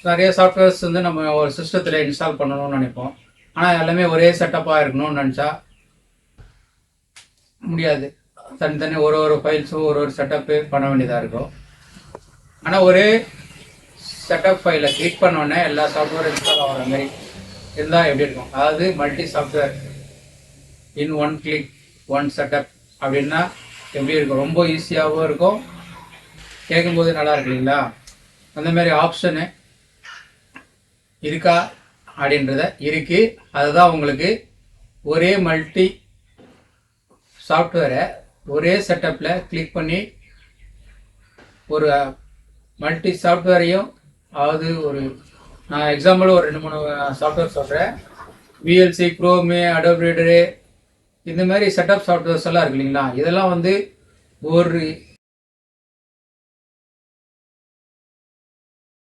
நிறைய சாஃப்ட்வேர்ஸ் வந்து நம்ம ஒரு சிஸ்டத்தில் இன்ஸ்டால் பண்ணணும்னு நினைப்போம். ஆனால் எல்லாமே ஒரே செட்டப்பாக இருக்கணும்னு நினச்சா முடியாது. தனித்தனி ஒரு ஒரு ஃபைல்ஸும் ஒரு ஒரு செட்டப்பு பண்ண வேண்டியதாக இருக்கும். ஆனால் ஒரே செட்டப் ஃபைலை கிளிக் பண்ணோடனே எல்லா சாஃப்ட்வேர் இன்ஸ்டால் ஆகிற மாதிரி இருந்தால் எப்படி இருக்கும்? அதாவது multi software in one click one setup அப்படின்னா எப்படி இருக்கும்? ரொம்ப ஈஸியாகவும் இருக்கும், கேட்கும்போது நல்லா இருக்கு இல்லைங்களா? அந்த மாதிரி ஆப்ஷனு இருக்கா அப்படின்றத இருக்கு. அதுதான் உங்களுக்கு ஒரே மல்டி சாஃப்ட்வேரை ஒரே செட்டப்பில் கிளிக் பண்ணி ஒரு மல்டி சாஃப்ட்வேரையும், அதாவது ஒரு நான் எக்ஸாம்பிள் ஒரு 2-3 சாஃப்ட்வேர் சொல்கிறேன். விஎல்சி, குரோமு, அடோப் ரீடரு, இந்த மாதிரி செட்டப் சாஃப்ட்வேர்ஸ் எல்லாம் இருக்கு இல்லைங்களா? இதெல்லாம் வந்து ஒரு